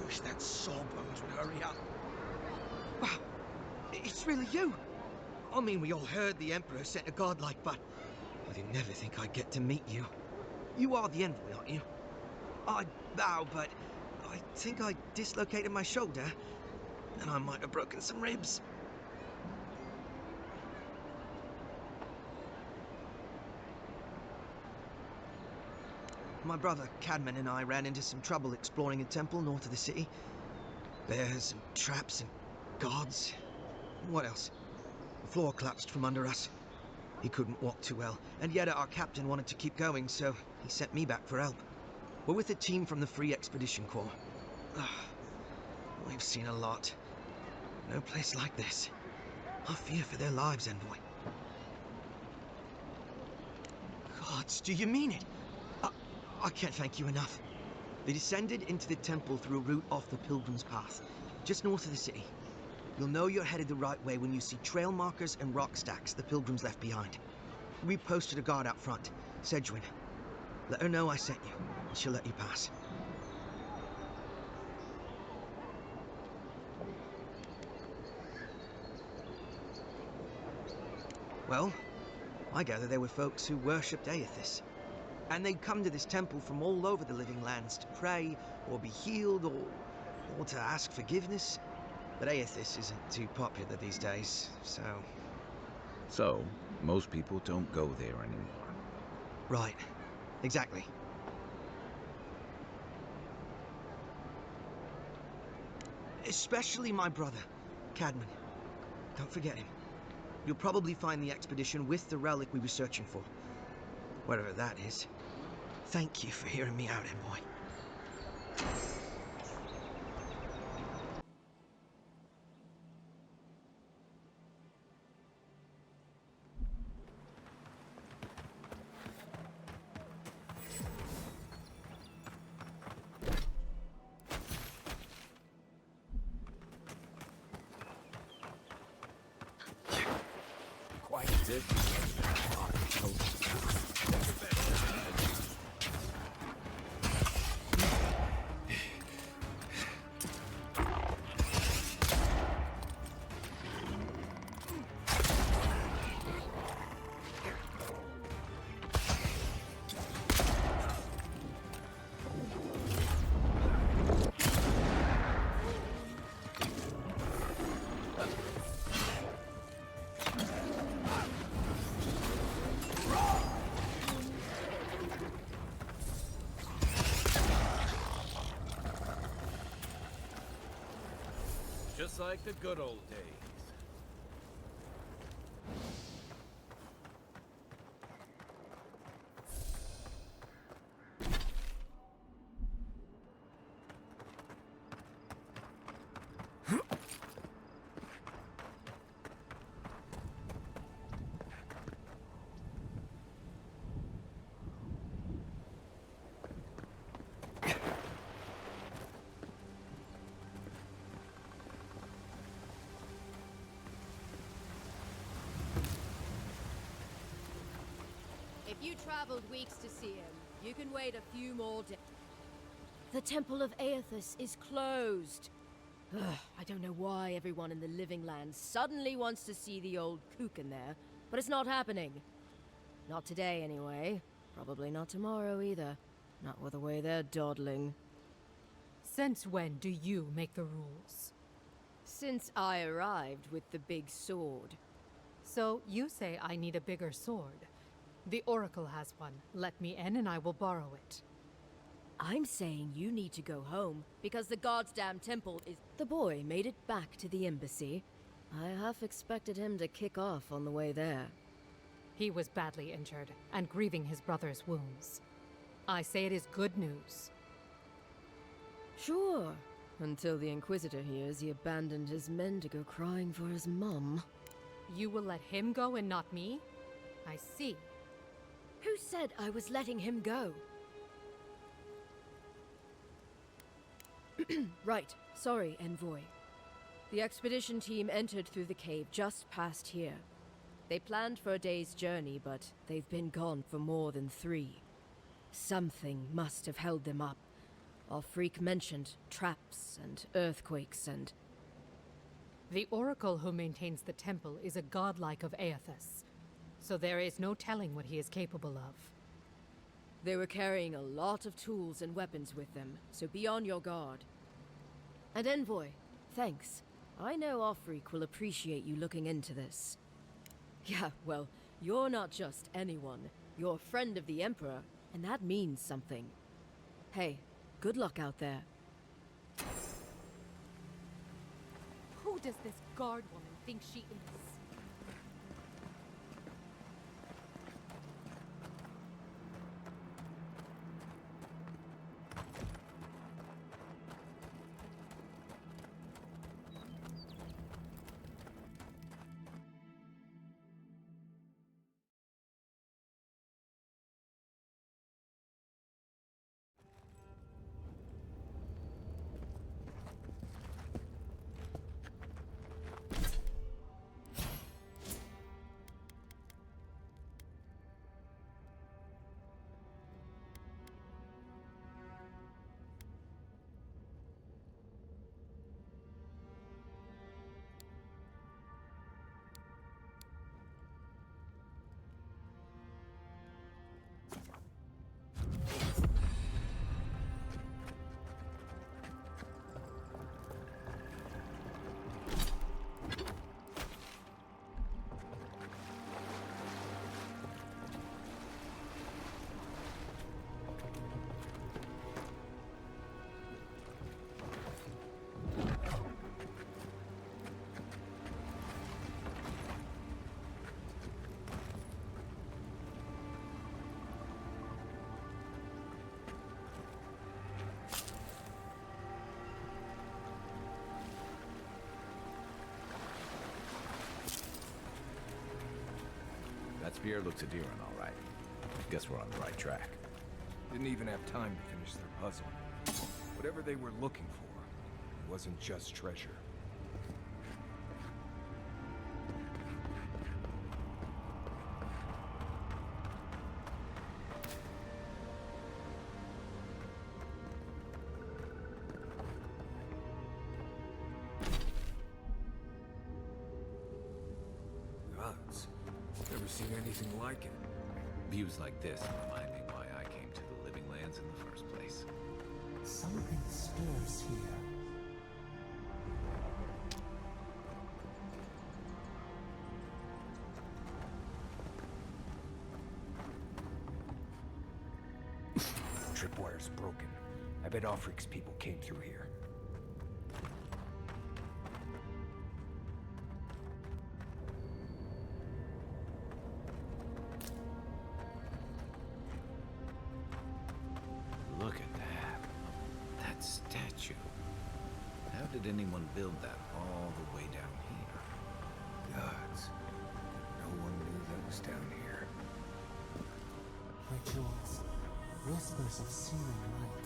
wish that sawbones would hurry up. Wow, it's really you! I mean, we all heard the Emperor sent a godlike, but I didn't ever think I'd get to meet you. You are the envoy, aren't you? I'd bow, but I think I dislocated my shoulder, and I might have broken some ribs. My brother Cadman and I ran into some trouble exploring a temple north of the city. Bears and traps and guards. What else? The floor collapsed from under us. He couldn't walk too well, and yet our captain wanted to keep going, so he sent me back for help. We're with a team from the Free Expedition Corps. We've seen a lot. No place like this. I fear for their lives, Envoy. Gods, do you mean it? I can't thank you enough. They descended into the temple through a route off the Pilgrim's Path, just north of the city. You'll know you're headed the right way when you see trail markers and rock stacks the Pilgrims left behind. We posted a guard out front, Sedgwin. Let her know I sent you, and she'll let you pass. Well, I gather there were folks who worshipped Eothas. And they'd come to this temple from all over the living lands to pray, or be healed, or to ask forgiveness. But Eothas isn't too popular these days, so... So, most people don't go there anymore. Right. Exactly. Especially my brother, Cadman. Don't forget him. You'll probably find the expedition with the relic we were searching for. Whatever that is. Thank you for hearing me out, Envoy. Quite different. Just like the good old days. If you traveled weeks to see him, you can wait a few more days. The Temple of Eothas is closed. Ugh, I don't know why everyone in the Living Lands suddenly wants to see the old kook in there, but it's not happening. Not today, anyway. Probably not tomorrow, either. Not with the way they're dawdling. Since when do you make the rules? Since I arrived with the big sword. So you say I need a bigger sword. The Oracle has one. Let me in and I will borrow it. I'm saying you need to go home, because the goddamn temple is... The boy made it back to the embassy. I half expected him to kick off on the way there. He was badly injured, and grieving his brother's wounds. I say it is good news. Sure. Until the Inquisitor hears he abandoned his men to go crying for his mum. You will let him go and not me? I see. Who said I was letting him go? Right. Sorry, Envoy. The expedition team entered through the cave just past here. They planned for a day's journey, but they've been gone for more than 3. Something must have held them up. Our freak mentioned traps and earthquakes and... The oracle who maintains the temple is a godlike of Eothas, so there is no telling what he is capable of. They were carrying a lot of tools and weapons with them, so be on your guard. And Envoy, thanks. I know our freak will appreciate you looking into this. Yeah, well, you're not just anyone. You're a friend of the Emperor, and that means something. Hey, good luck out there. Who does this guard woman think she is? That spear looks Aedyran, all right. Guess we're on the right track. Didn't even have time to finish their puzzle. Whatever they were looking for, it wasn't just treasure. Gods, never seen anything like it. Views like this remind me why I came to the Living Lands in the first place. Something stirs here. Tripwire's broken. I bet Offric's people came through here. Look at that. That statue. How did anyone build that all the way down here? Gods. No one knew that was down here. Rituals. Whispers of searing light.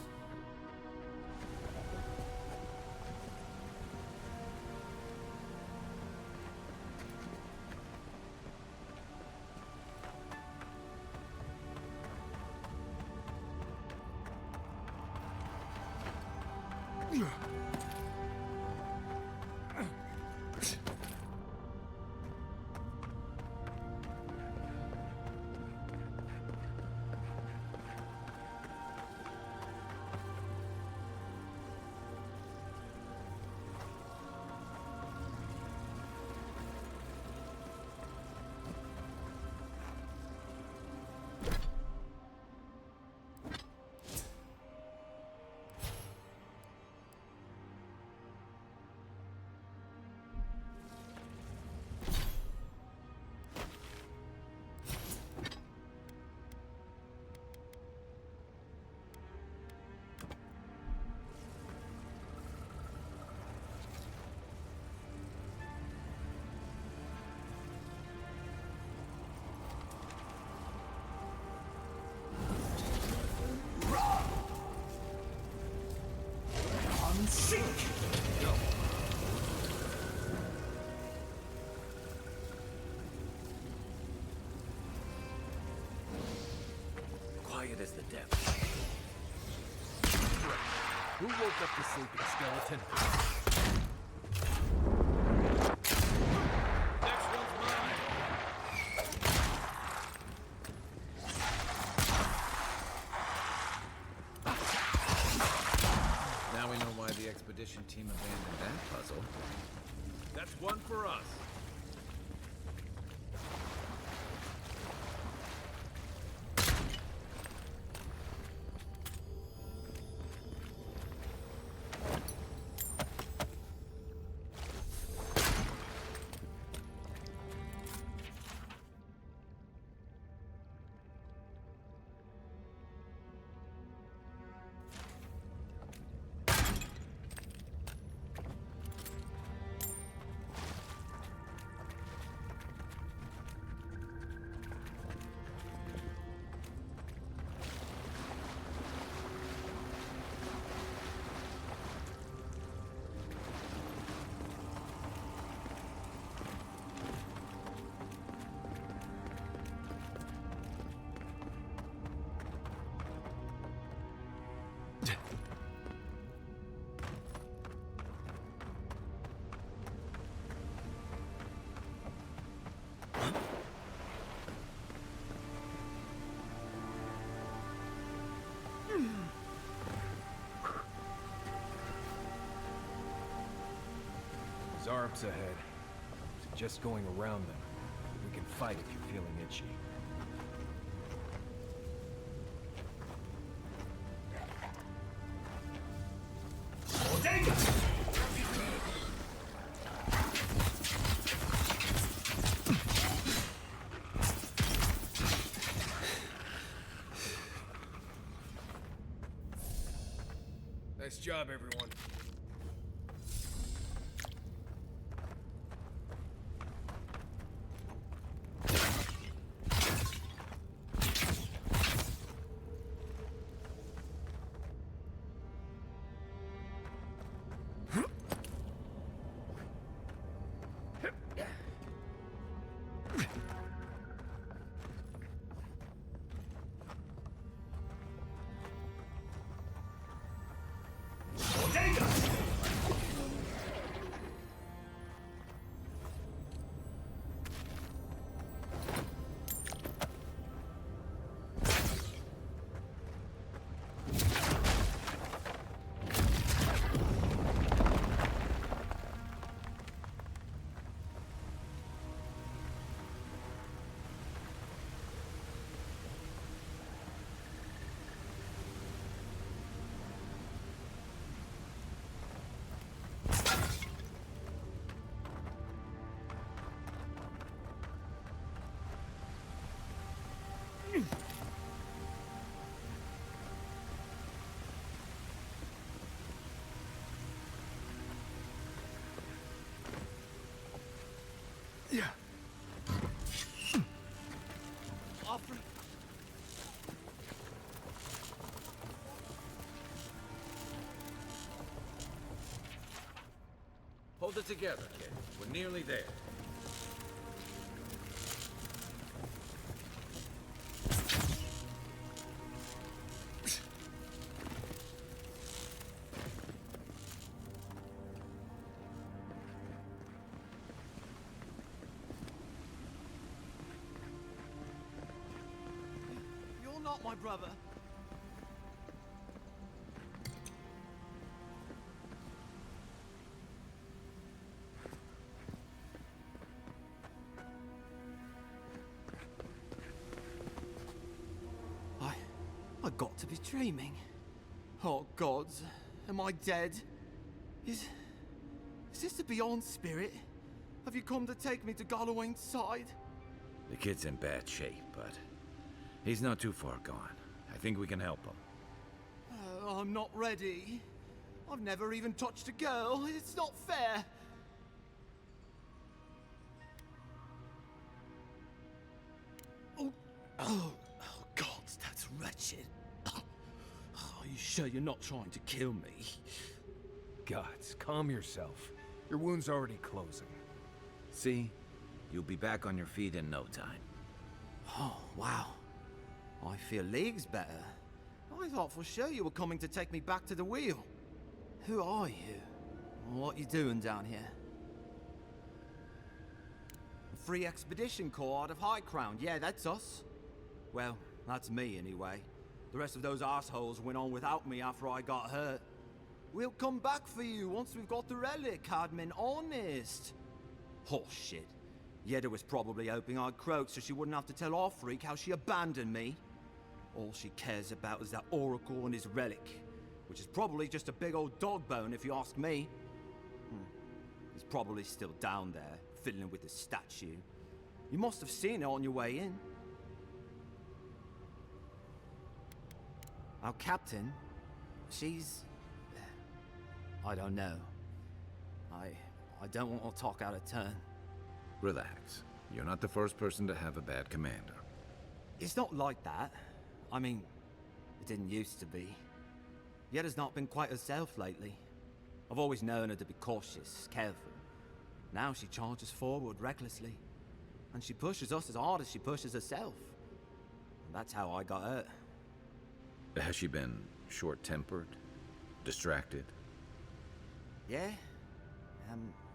Quiet as the depths. Who woke up the sleeping skeleton? Next one's mine! Now we know why the expedition team abandoned that puzzle. That's one for us. Zarps ahead. Suggest going around them. We can fight if you're feeling itchy. Nice job, everyone. Yeah. Offer. Hold it together, kid. We're nearly there. Not my brother. I got to be dreaming. Oh gods, am I dead? Is this the Beyond Spirit? Have you come to take me to Gallowayne's side? The kid's in bad shape, but he's not too far gone. I think we can help him. I'm not ready. I've never even touched a girl. It's not fair. Oh, God, that's wretched. Are you sure you're not trying to kill me? Gods, calm yourself. Your wound's already closing. See? You'll be back on your feet in no time. Oh, wow. I feel leagues better. I thought for sure you were coming to take me back to the wheel. Who are you? What you doing down here? Free Expedition Corps out of High Crown. Yeah, that's us. Well, that's me anyway. The rest of those assholes went on without me after I got hurt. We'll come back for you once we've got the relic, Admin, honest. Oh, shit. Yeda was probably hoping I'd croak so she wouldn't have to tell our freak how she abandoned me. All she cares about is that Oracle and his relic, which is probably just a big old dog bone if you ask me. He's probably still down there, fiddling with the statue. You must have seen it on your way in. Our captain, she's... I don't know. I don't want to talk out of turn. Relax. You're not the first person to have a bad commander. It's not like that. I mean, it didn't used to be. Yeda's not been quite herself lately. I've always known her to be cautious, careful. Now she charges forward recklessly. And she pushes us as hard as she pushes herself. And that's how I got hurt. Has she been short-tempered? Distracted? Yeah.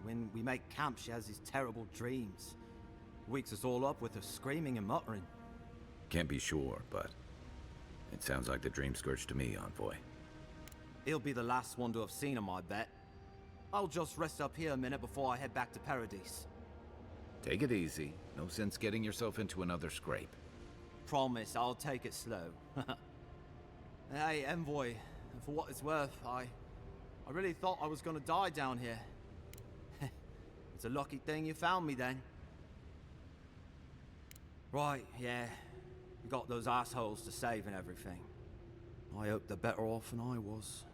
When we make camp, she has these terrible dreams. Wakes us all up with her screaming and muttering. Can't be sure, but it sounds like the dream scourge to me, Envoy. He'll be the last one to have seen him, I bet. I'll just rest up here a minute before I head back to Paradise. Take it easy. No sense getting yourself into another scrape. Promise, I'll take it slow. Hey, Envoy, for what it's worth, I really thought I was gonna die down here. It's a lucky thing you found me then. Right, yeah. You got those assholes to save and everything. I hope they're better off than I was.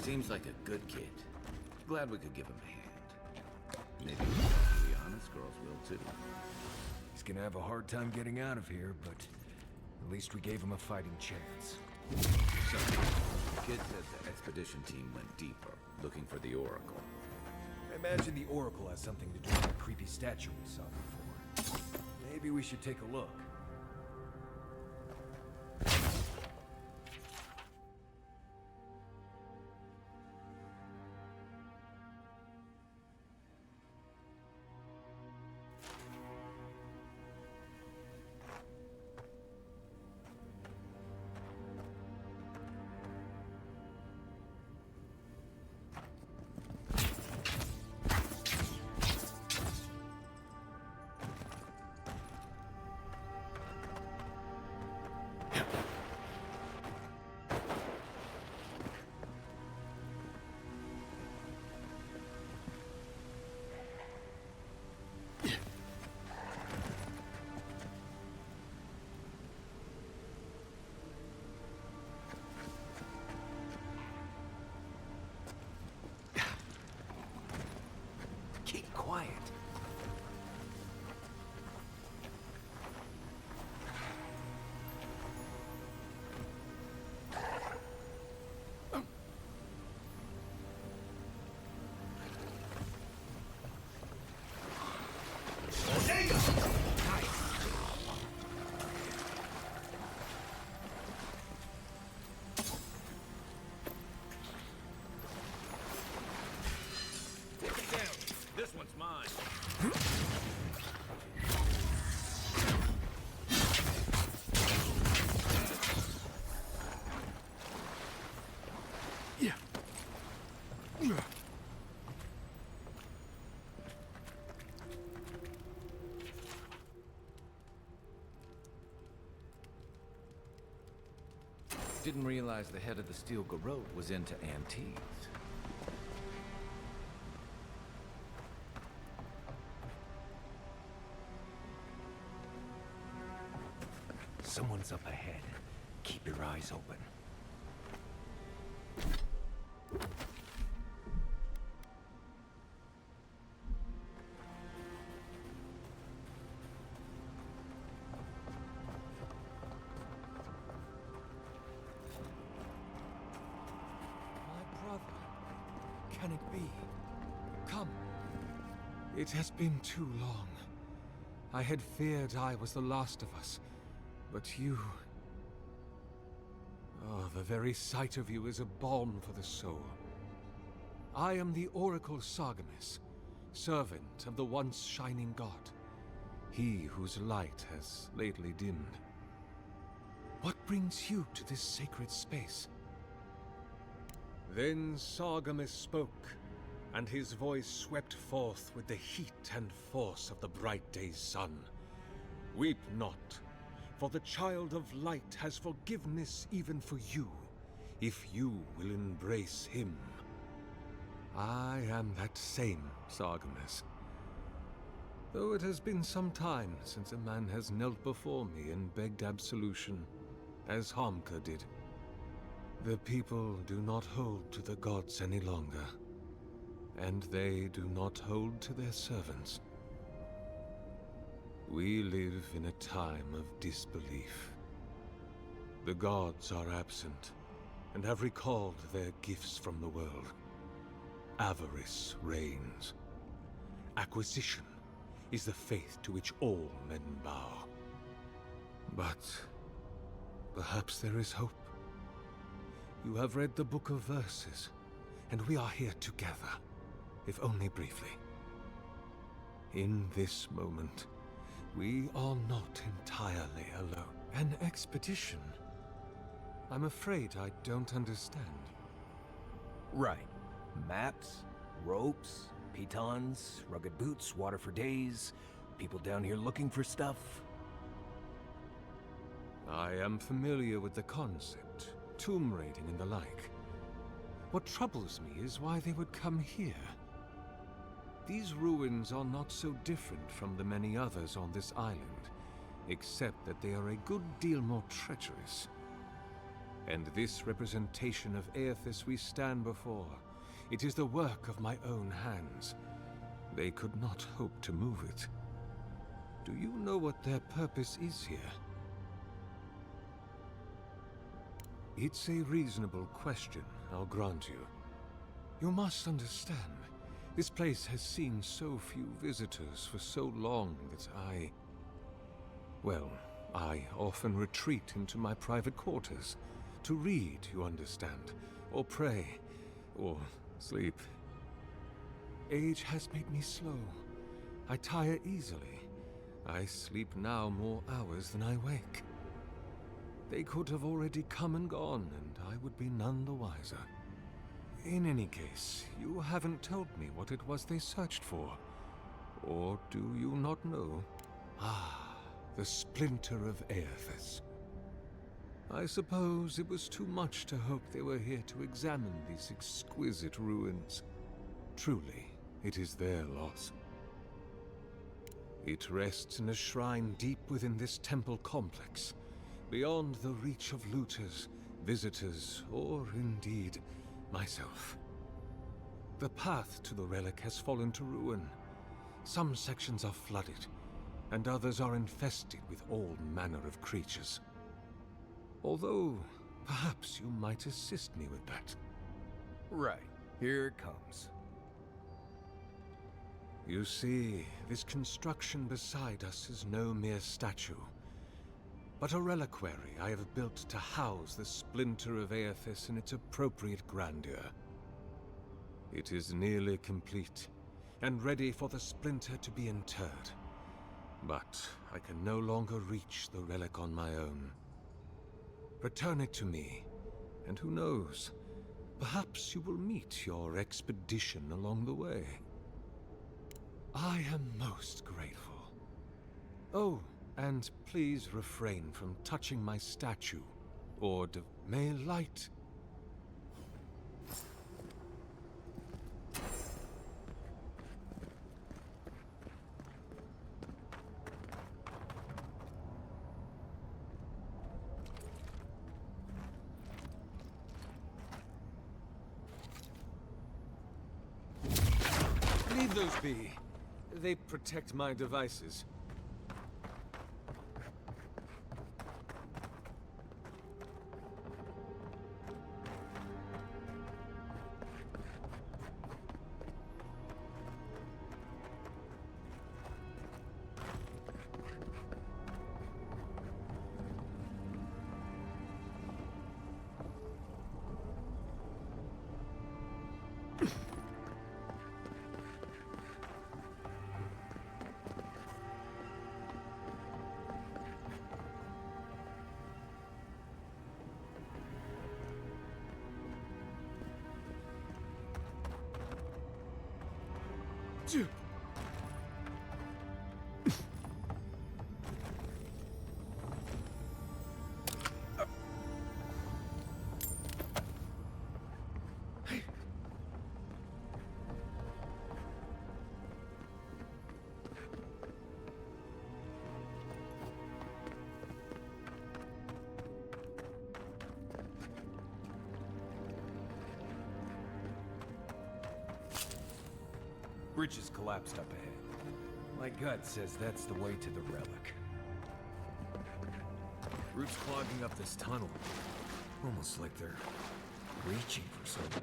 Seems like a good kid. Glad we could give him a hand. Maybe the honest girls will too. He's gonna have a hard time getting out of here, but at least we gave him a fighting chance. So, the kid said the expedition team went deeper, looking for the Oracle. I imagine the Oracle has something to do with the creepy statue we saw before. Maybe we should take a look. Keep quiet. This one's mine. Didn't realize the head of the Steel Garrote was into antiques. Someone's up ahead. Keep your eyes open. My brother. Can it be? Come. It has been too long. I had feared I was the last of us, but you... Oh, the very sight of you is a balm for the soul. I am the Oracle Sargemis, servant of the once shining god, he whose light has lately dimmed. What brings you to this sacred space? Then Sargemis spoke, and his voice swept forth with the heat and force of the bright day's sun. Weep not, for the child of light has forgiveness even for you, if you will embrace him. I am that same Sargemis. Though it has been some time since a man has knelt before me and begged absolution, as Hamka did. The people do not hold to the gods any longer, and they do not hold to their servants. We live in a time of disbelief. The gods are absent, and have recalled their gifts from the world. Avarice reigns. Acquisition is the faith to which all men bow. But perhaps there is hope. You have read the Book of Verses, and we are here together, if only briefly. In this moment, we are not entirely alone. An expedition? I'm afraid I don't understand. Right. Maps, ropes, pitons, rugged boots, water for days, people down here looking for stuff. I am familiar with the concept, tomb raiding and the like. What troubles me is why they would come here. These ruins are not so different from the many others on this island, except that they are a good deal more treacherous. And this representation of Eothas we stand before, it is the work of my own hands. They could not hope to move it. Do you know what their purpose is here? It's a reasonable question, I'll grant you. You must understand, this place has seen so few visitors for so long that I often retreat into my private quarters. To read, you understand, or pray, or sleep. Age has made me slow. I tire easily. I sleep now more hours than I wake. They could have already come and gone, and I would be none the wiser. In any case, you haven't told me what it was they searched for. Or do you not know? Ah, the splinter of Eothas. I suppose it was too much to hope they were here to examine these exquisite ruins. Truly, it is their loss. It rests in a shrine deep within this temple complex, beyond the reach of looters, visitors, or indeed, myself. The path to the relic has fallen to ruin. Some sections are flooded, and others are infested with all manner of creatures. Although, perhaps you might assist me with that. Right. Here it comes. You see, this construction beside us is no mere statue, but a reliquary I have built to house the splinter of Eothas in its appropriate grandeur. It is nearly complete, and ready for the splinter to be interred. But I can no longer reach the relic on my own. Return it to me, and who knows, perhaps you will meet your expedition along the way. I am most grateful. Oh, and please refrain from touching my statue, or may light... Leave those be. They protect my devices. Bridge is collapsed up ahead. My gut says that's the way to the relic. Roots clogging up this tunnel. Almost like they're reaching for something.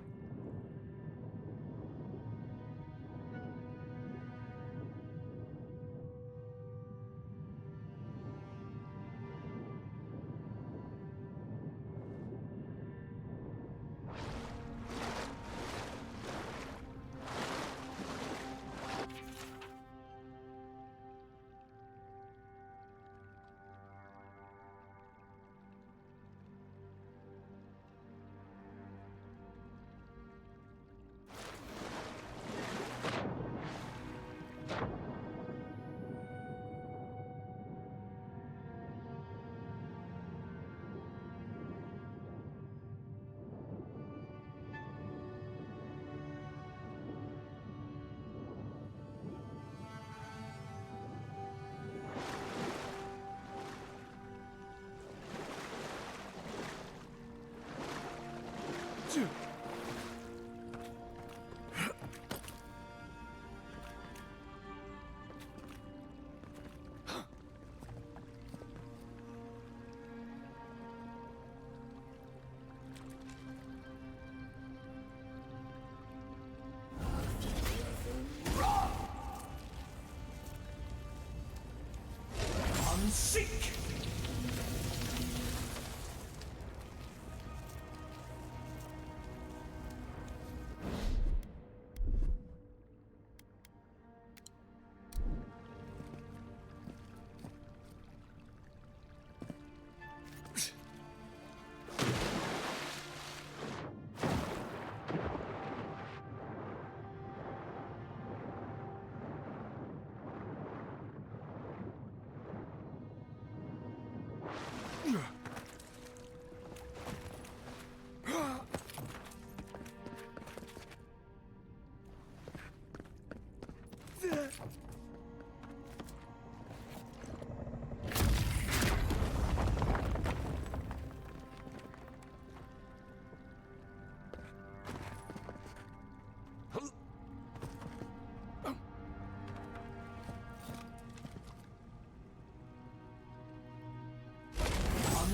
Seek!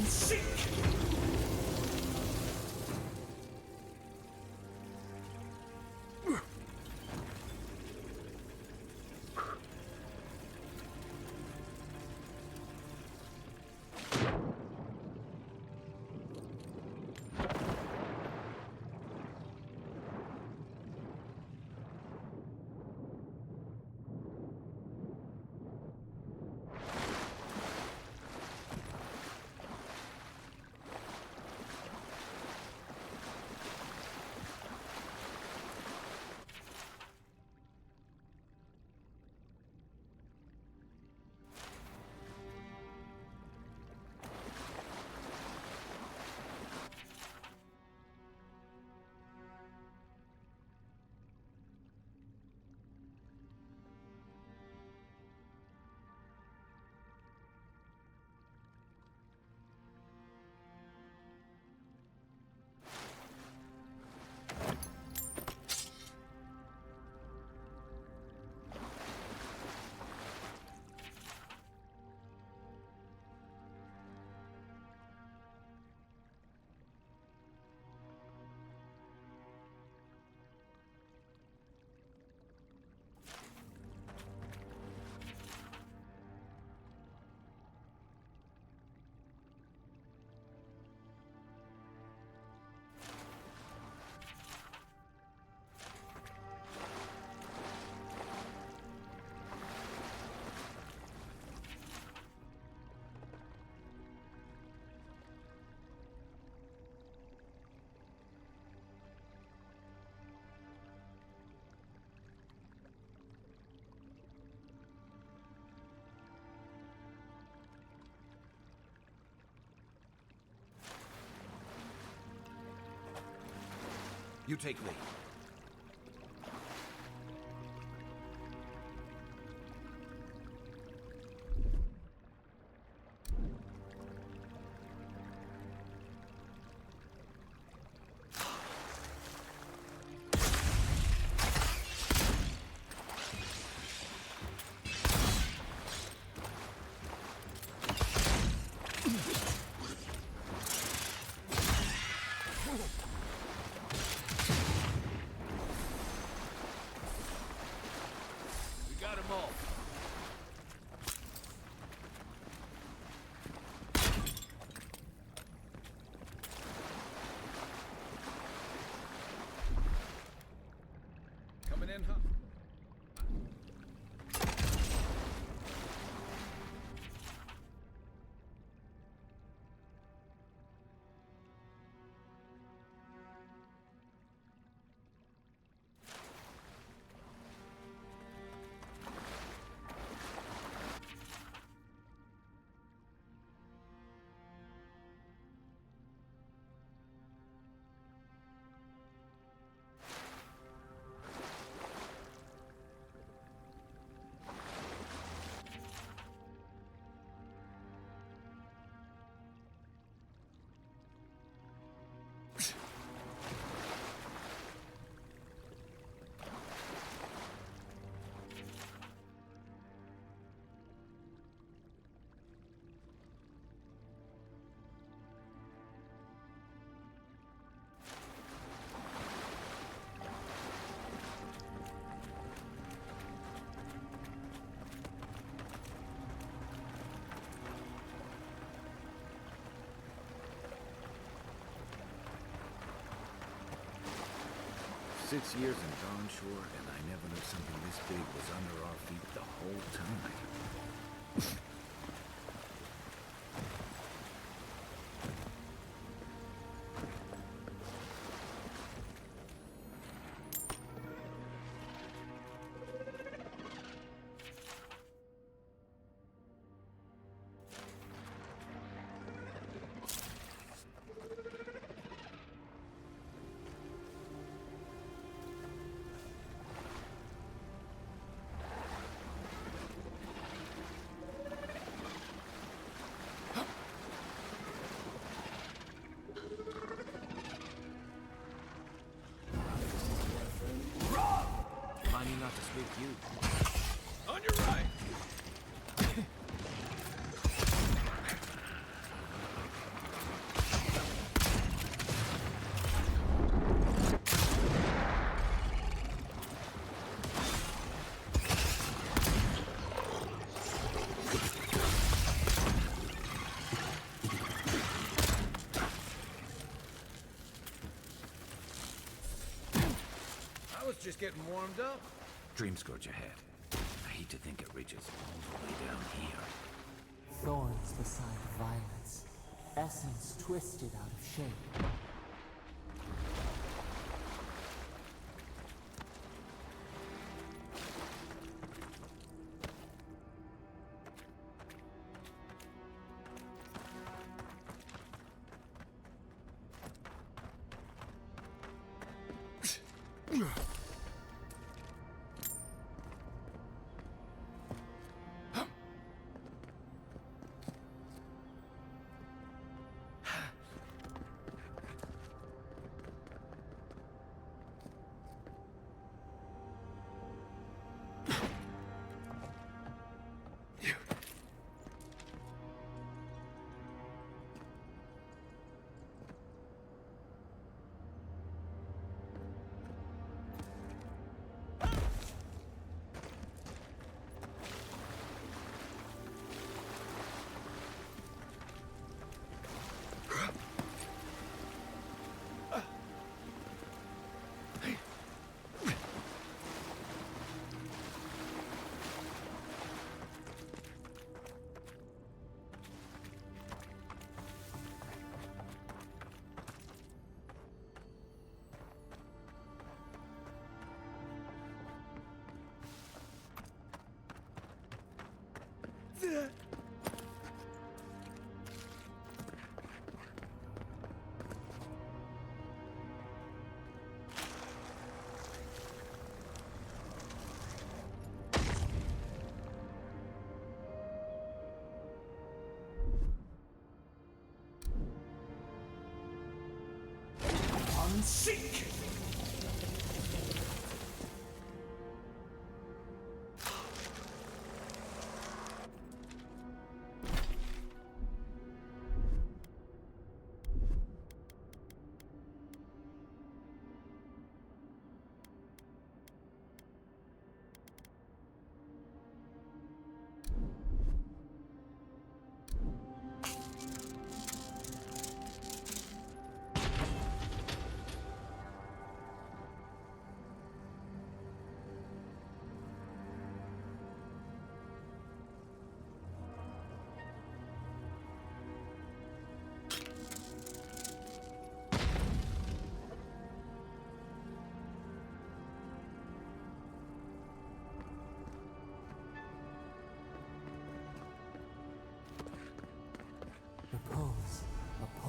Seek! You take lead. We got 'em all. Coming in, huh? Six years in Dawnshore, and I never knew something this big was under our feet the whole time. Mind you not to speak you. On your right! I was just getting warmed up. Dreamscourge ahead. I hate to think it reaches all the way down here. Thorns beside violets. Essence twisted out of shape.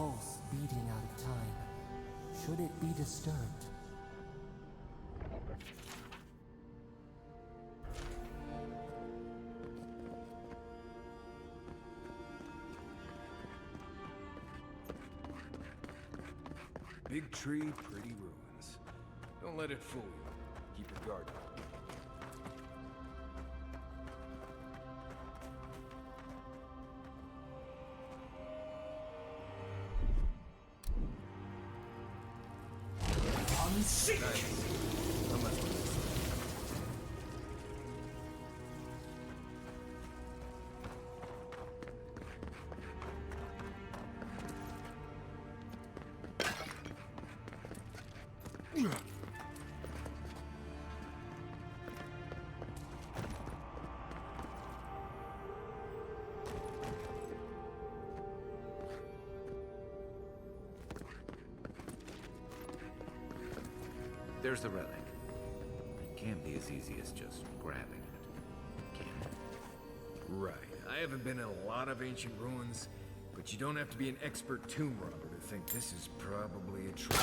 pulse beating out of time. Should it be disturbed? Big tree, pretty ruins. Don't let it fool you. Keep your guard up. Seek! Nice. How much was this? There's the relic. It can't be as easy as just grabbing it, can it? Right. I haven't been in a lot of ancient ruins, but you don't have to be an expert tomb robber to think this is probably a treasure.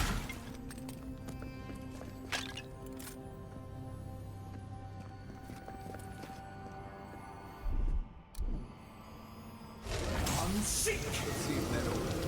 Seek! Let's see if that opens.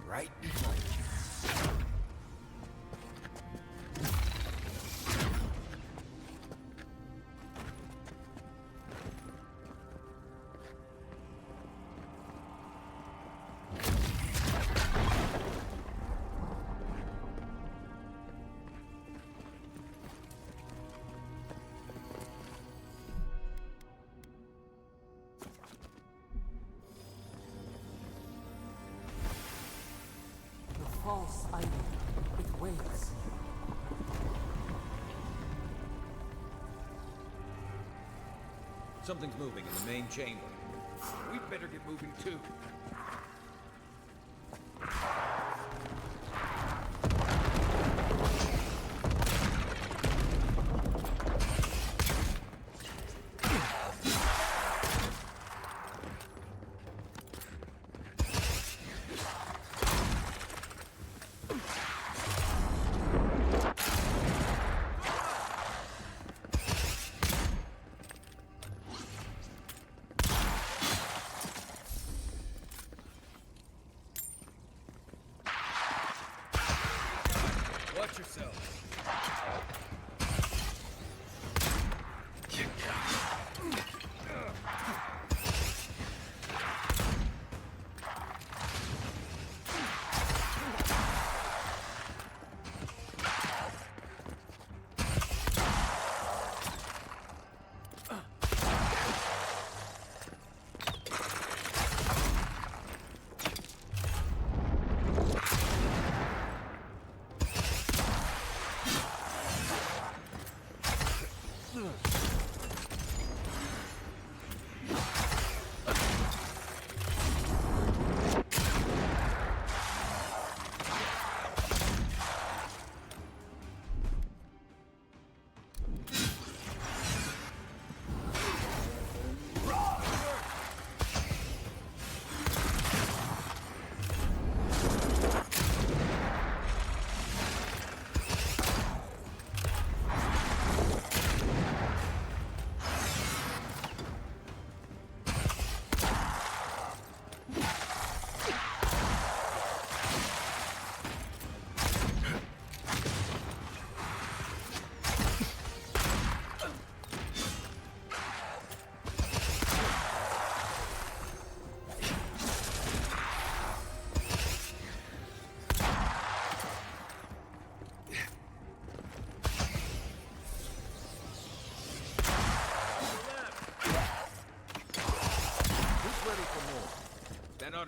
Right behind you. False item. It waits. Something's moving in the main chamber. We better get moving too.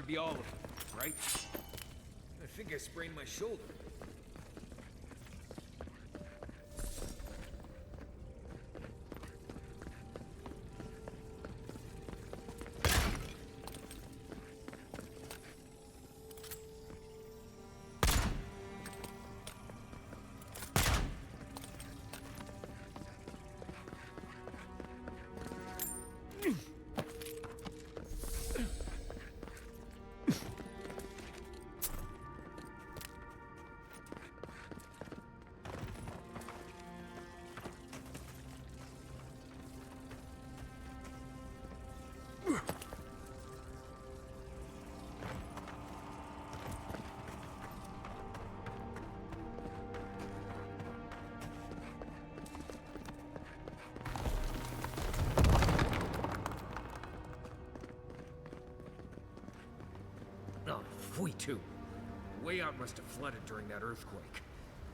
be all of them, right? I think I sprained my shoulder. Oh, we too. Way out must have flooded during that earthquake.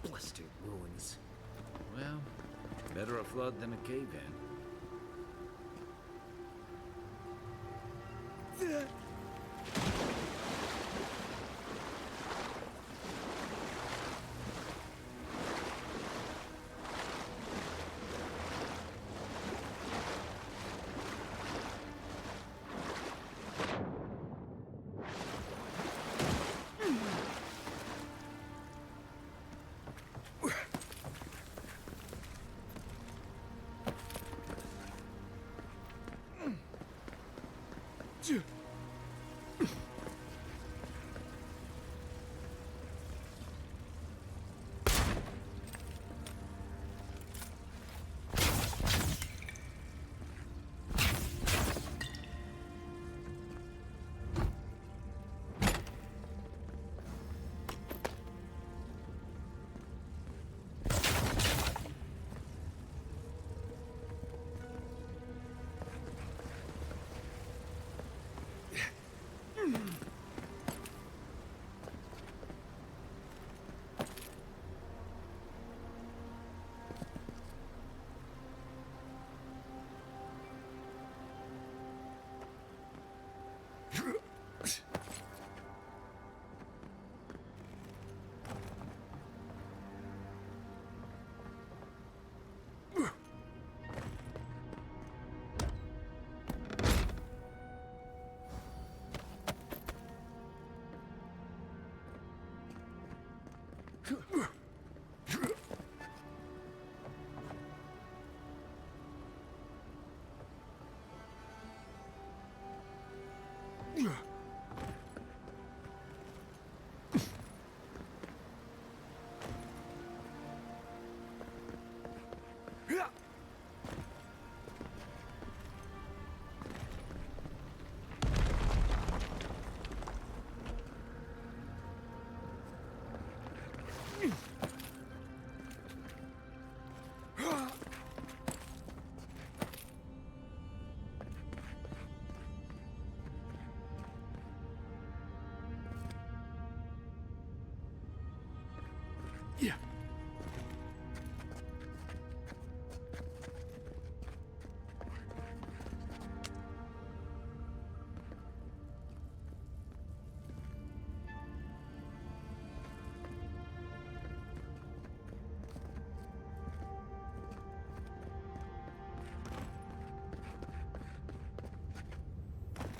Blessed ruins. Well, better a flood than a cave-in.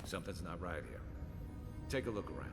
Something's not right here. Take a look around.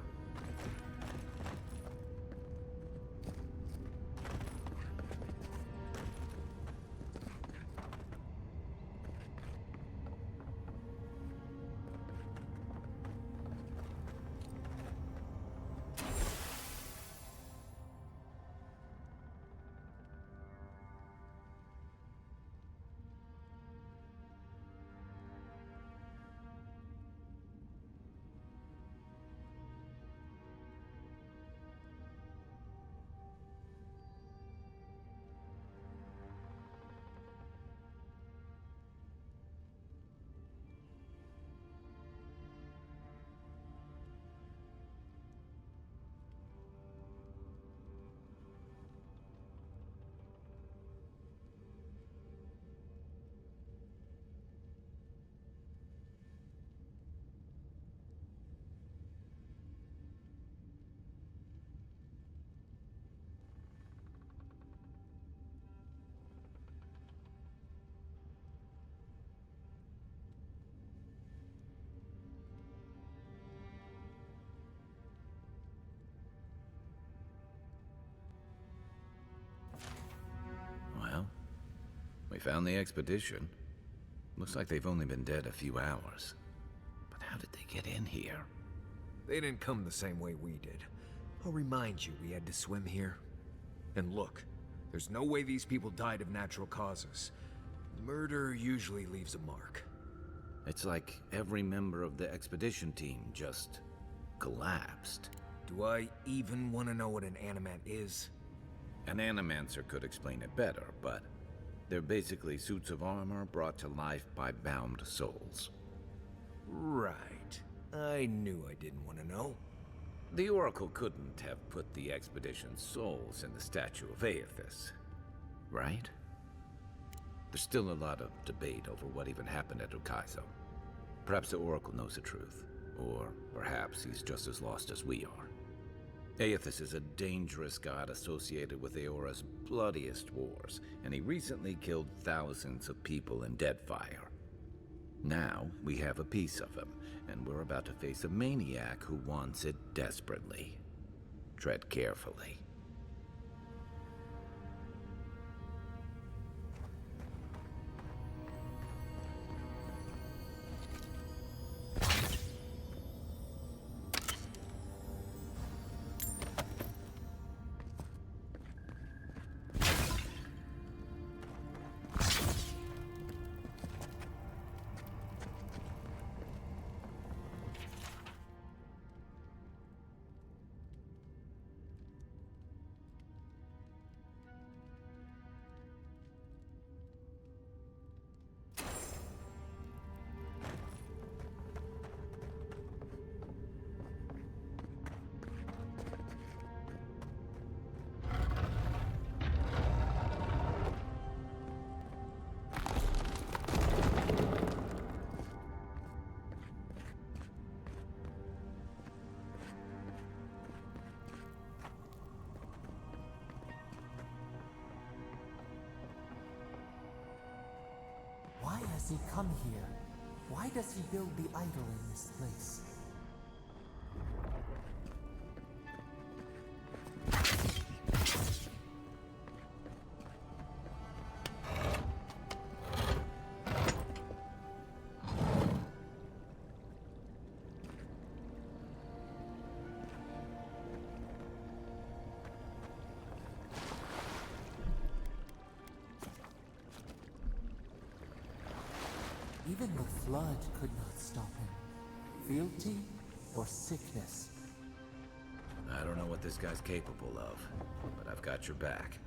We found the expedition. Looks like they've only been dead a few hours. But how did they get in here? They didn't come the same way we did. I'll remind you we had to swim here. And look, there's no way these people died of natural causes. Murder usually leaves a mark. It's like every member of the expedition team just collapsed. Do I even want to know what an animat is? An animancer could explain it better, but they're basically suits of armor brought to life by bound souls. Right. I knew I didn't want to know. The Oracle couldn't have put the expedition's souls in the statue of Eothas, right? There's still a lot of debate over what even happened at Ukaizo. Perhaps the Oracle knows the truth, or perhaps he's just as lost as we are. Eothas is a dangerous god associated with Eora's bloodiest wars, and he recently killed thousands of people in Deadfire. Now, we have a piece of him, and we're about to face a maniac who wants it desperately. Tread carefully. Why has he come here? Why does he build the idol in this place? Even the flood could not stop him. Fealty or sickness? I don't know what this guy's capable of, but I've got your back.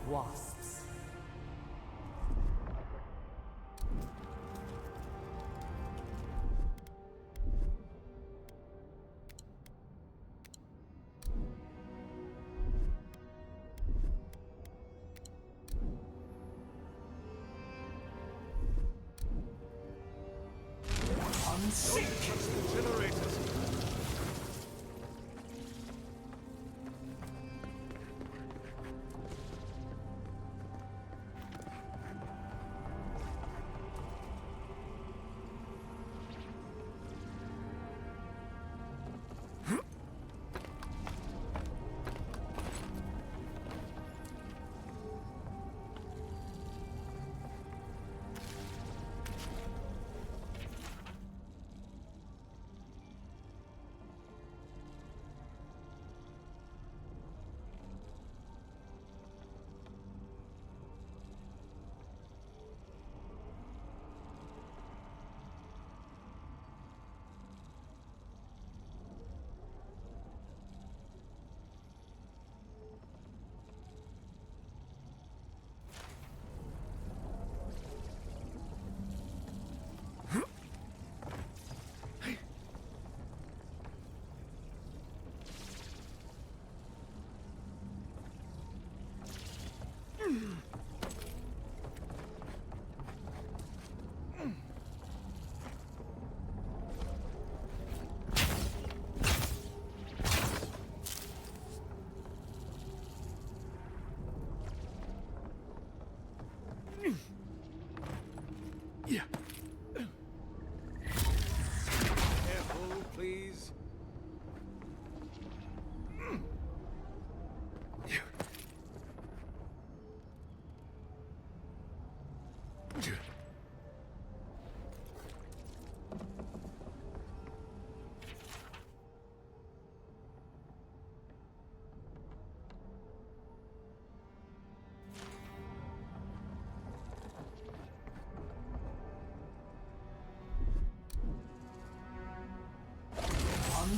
Wasps. I'm sick! Generators!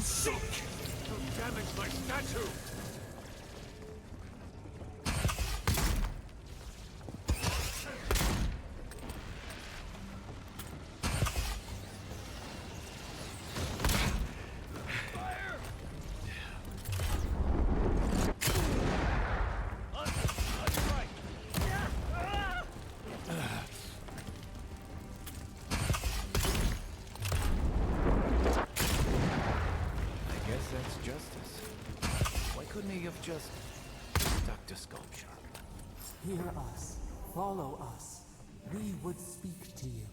Seek! Don't damage my statue! That's justice. Why couldn't he have just stuck to sculpture? Hear us. Follow us. We would speak to you.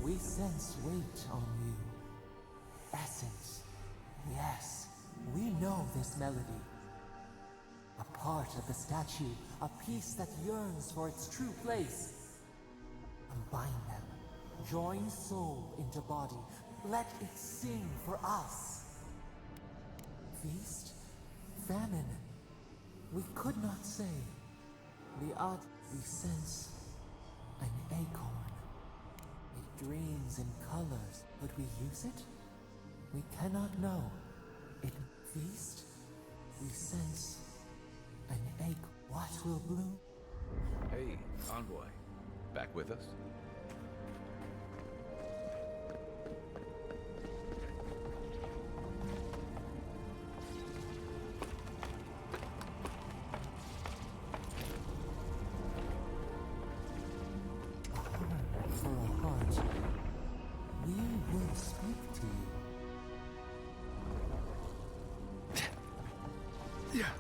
We sense weight on you. Essence. Yes, we know this melody. A part of the statue, a piece that yearns for its true place. Combine them. Join soul into body. Let it sing for us. Feast? Famine? We could not say. The odd we sense an acorn. It dreams in colors. Would we use it? We cannot know. It feast. We sense an ache. What will bloom? Hey, envoy. Back with us? For a heart, we will speak to you. Yeah.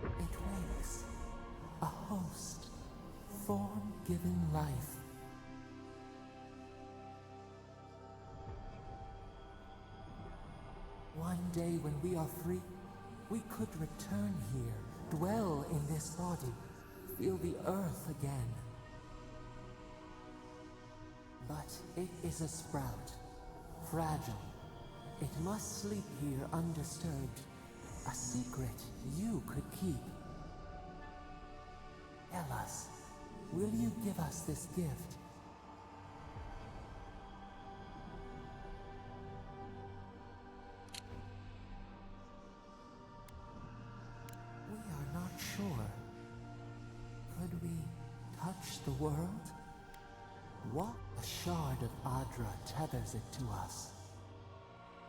It wakes. A host. Form given life. One day when we are free, we could return here, dwell in this body, feel the earth again. But it is a sprout, fragile. It must sleep here undisturbed, a secret you could keep. Tell us, will you give us this gift? We are not sure. Could we touch the world? What? A shard of Adra tethers it to us.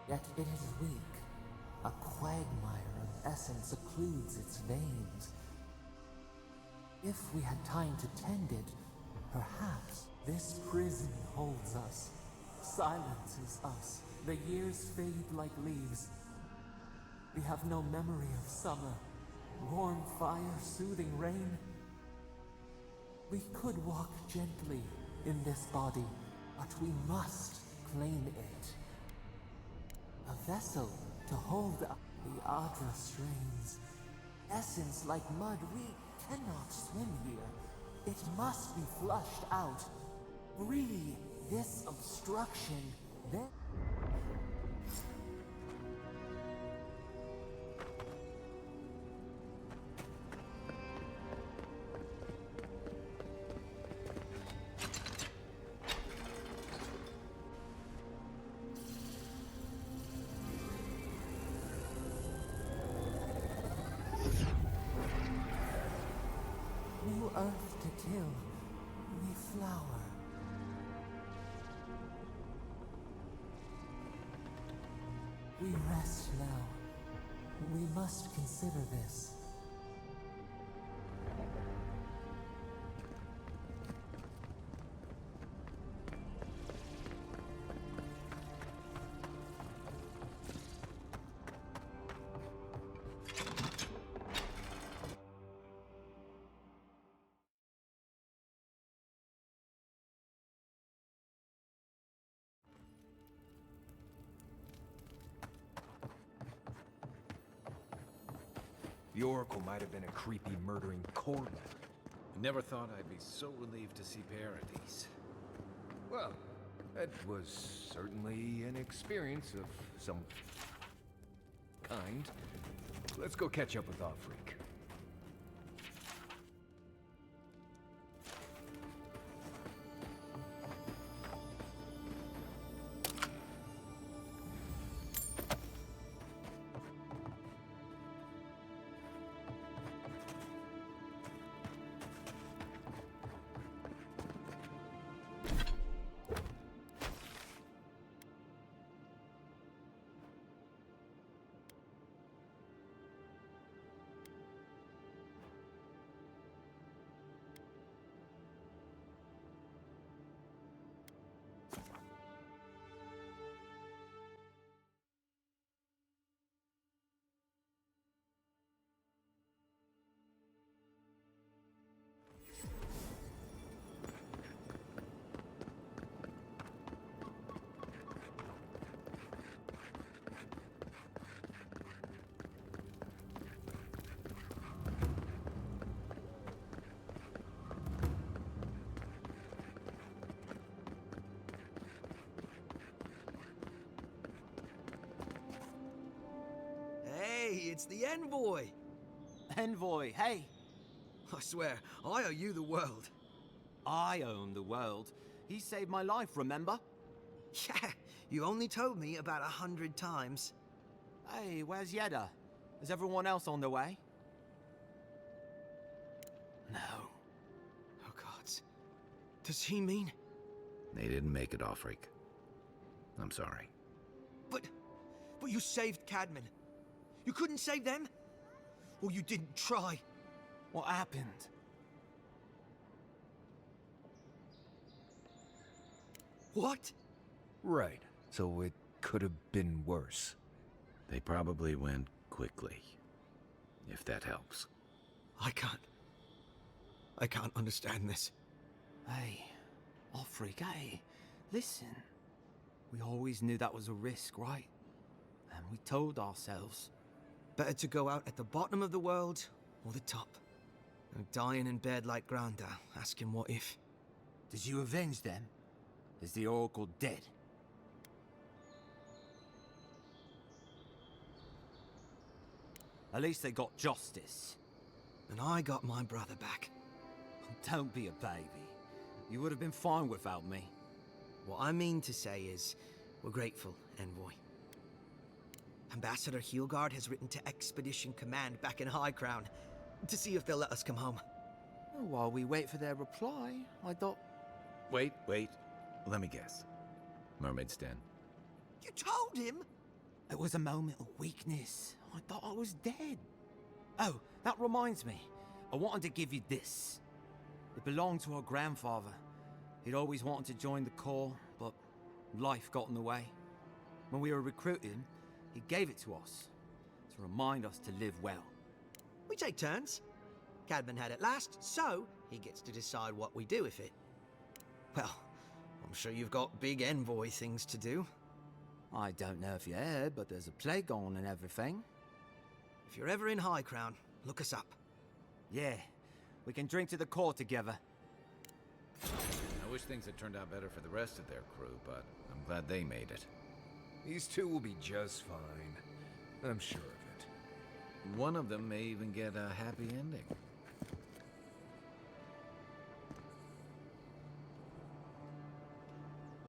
Yet it is weak. A quagmire of essence occludes its veins. If we had time to tend it, perhaps this prison holds us, silences us. The years fade like leaves. We have no memory of summer, warm fire, soothing rain. We could walk gently in this body, but we must claim it. A vessel to hold the Adra strains. Essence like mud, we cannot swim here. It must be flushed out. Free this obstruction, then... New earth to till, we flower. We rest now. We must consider this. The Oracle might have been a creepy, murdering core. I never thought I'd be so relieved to see Paradise. Well, that was certainly an experience of some kind. Let's go catch up with Offreak. Hey, it's the envoy! Envoy, hey! I swear, I owe you the world. I own the world. He saved my life, remember? Yeah, you only told me about 100 times. Hey, where's Yeda? Is everyone else on their way? No. Oh, gods. Does he mean... They didn't make it, Offreak. I'm sorry. But you saved Cadman. You couldn't save them? Or you didn't try? What happened? What? Right. So it could have been worse. They probably went quickly, if that helps. I can't understand this. Hey, Offreak, hey, listen. We always knew that was a risk, right? And we told ourselves. Better to go out at the bottom of the world, or the top. And dying in bed like Granda, asking what if. Did you avenge them? Is the Oracle dead? At least they got justice. And I got my brother back. Don't be a baby. You would have been fine without me. What I mean to say is, we're grateful, Envoy. Ambassador Heelguard has written to Expedition Command back in High Crown to see if they'll let us come home. Well, while we wait for their reply, I thought... Wait. Let me guess. Mermaid's Den. You told him? It was a moment of weakness. I thought I was dead. Oh, that reminds me. I wanted to give you this. It belonged to our grandfather. He'd always wanted to join the Corps, but life got in the way. When we were recruiting, he gave it to us to remind us to live well. We take turns. Cadman had it last, so he gets to decide what we do with it. Well, I'm sure you've got big envoy things to do. I don't know if you heard, but there's a plague on and everything. If you're ever in High Crown, look us up. Yeah, we can drink to the Corps together. I wish things had turned out better for the rest of their crew, but I'm glad they made it. These two will be just fine. I'm sure of it. One of them may even get a happy ending.